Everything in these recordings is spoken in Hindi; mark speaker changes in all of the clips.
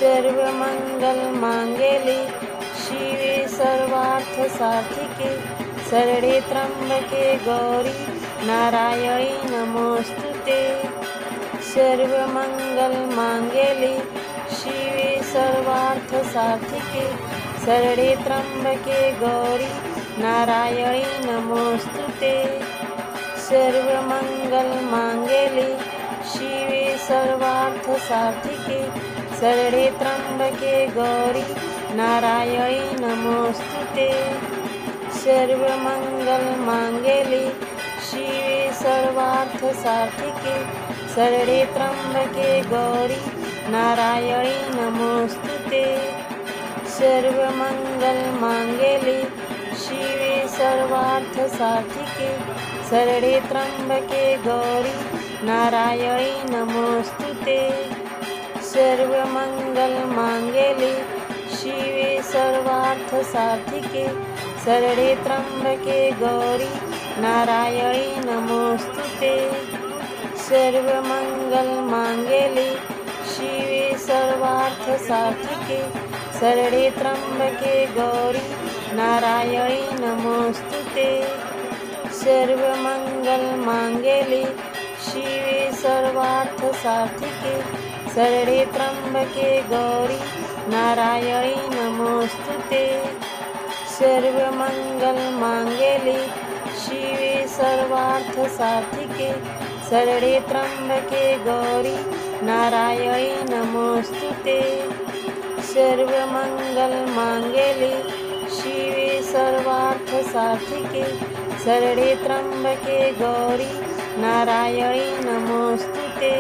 Speaker 1: सर्वमङ्गलमाङ्गल्ये शिवे सर्वार्थसाधिके शरणे त्र्यम्बके गौरी नारायणी नमोस्तुते। सर्वमङ्गलमाङ्गल्ये शिवे सर्वार्थसाधिके शरणे त्र्यम्बके गौरी नारायणी नमोस्तुते। सर्वमङ्गलमाङ्गल्ये शिवे सर्वार्थसाधिके शरणे त्र्यम्बके गौरी नारायणी नमोस्तुते। सर्वमङ्गलमाङ्गल्ये शिवे सर्वार्थसाधिके शरणे त्र्यम्बके गौरी नारायणी नमोस्तुते। सर्वमङ्गलमाङ्गल्ये शिवे सर्वार्थसाधिके शरणे त्र्यम्बके गौरी नारायणी नमोस्तुते। सर्वमङ्गलमाङ्गल्ये शिवे सर्वार्थसाधिके शरणे त्र्यम्बके गौरी नारायणी नमोस्तुते। सर्वमङ्गलमाङ्गल्ये शिवे सर्वार्थसाधिके शरणे त्र्यम्बके गौरी नारायणी नमोस्तुते। सर्वमङ्गलमाङ्गल्ये शिवे सर्वार्थसाधिके शरणे त्र्यम्बके गौरी नारायणी नमोस्तुते। सर्वमङ्गलमाङ्गल्ये शिवे सर्वार्थसाधिके शरणे त्र्यम्बके गौरी नारायणी नमोस्तुते। सर्वमङ्गलमाङ्गल्ये शिवे सर्वार्थसाधिके शरणे त्र्यम्बके गौरी नारायणी नमोस्तुते।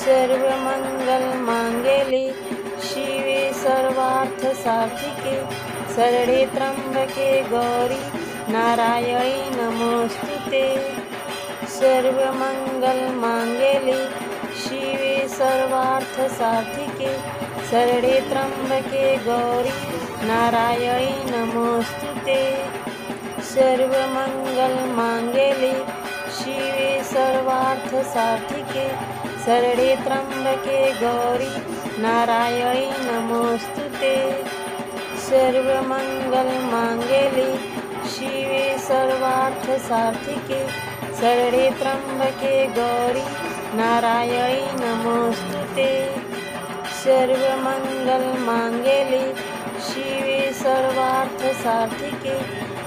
Speaker 1: सर्वमङ्गलमाङ्गल्ये शिवे सर्वार्थसाधिके शरणे त्र्यम्बके गौरी नारायणी नमोस्तुते। सर्वमङ्गलमाङ्गल्ये शिवे सर्वार्थसाधिके शरणे त्र्यम्बके गौरी नारायणी नमोस्तुते। सर्वमङ्गलमाङ्गल्ये शिवे सर्वार्थसाधिके शरणे त्र्यम्बके गौरी नारायणी नमोस्तुते। सर्वमङ्गलमाङ्गल्ये शिवे सर्वार्थसाधिके शरणे त्र्यम्बके गौरी नारायणी नमोस्तुते। सर्वमङ्गलमाङ्गल्ये शिवे सर्वार्थसाधिके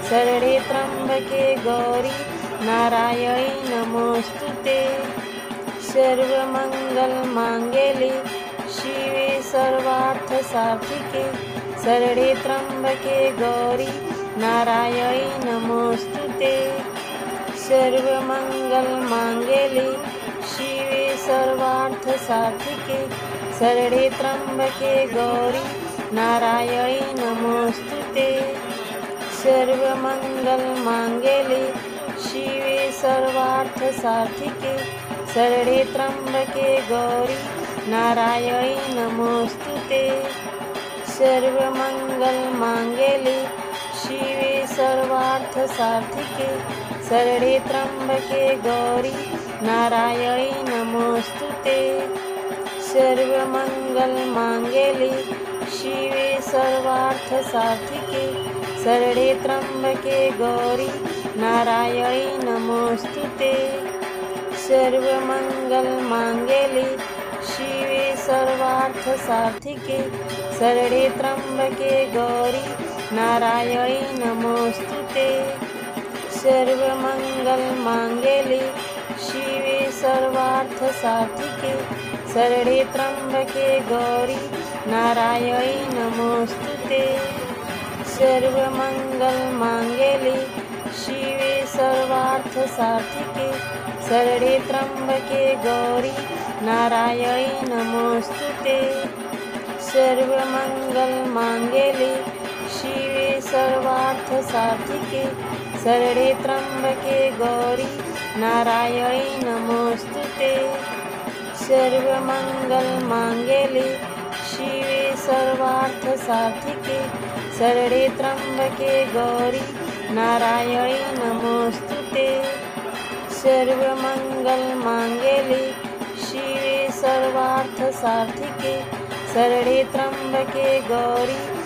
Speaker 1: शरणे त्र्यम्बके गौरी नारायणी नमोस्तुते। सर्वमङ्गलमाङ्गल्ये शिवे सर्वार्थसाधिके शरणे त्र्यम्बके गौरी नारायणी नमोस्तुते। सर्वमङ्गलमाङ्गल्ये शिवे सर्वार्थसाधिके शरणे त्र्यम्बके गौरी नारायणी नमोस्तुते। सर्वमङ्गलमाङ्गल्ये शिवे सर्वार्थसाधिके शरणे त्र्यम्बके गौरी नारायणी नमोस्तुते। सर्वमङ्गलमाङ्गल्ये शिवे सर्वार्थसाधिके शरणे त्र्यम्बके गौरी नारायणी नमोस्तुते। सर्वमङ्गलमाङ्गल्ये शिवे सर्वार्थसाधिके शरणे त्र्यम्बके गौरी नारायणी नमोस्तुते। सर्वमङ्गलमाङ्गल्ये शिवे सर्वार्थसाधिके शरणे त्र्यम्बके गौरी नारायणी नमोस्तुते। सर्वमङ्गलमाङ्गल्ये शिवे सर्वार्थसाधिके शरणे त्र्यम्बके गौरी नारायणी नमोस्तुते। सर्वमङ्गलमाङ्गल्ये शिवे सर्वार्थसाधिके शरणे त्र्यम्बके गौरी नारायणी नमोस्तुते। सर्वमङ्गलमाङ्गल्ये शिवे सर्वार्थसाधिके शरणे त्र्यम्बके गौरी नारायणी नमोस्तुते। सर्वमङ्गलमाङ्गल्ये शिवे सर्वार्थसाधिके शरणे त्र्यम्बके गौरी नारायणी नमोस्तुते। सर्वमङ्गलमाङ्गल्ये शिवे सर्वार्थसाधिके शरणे त्र्यंबके गौरी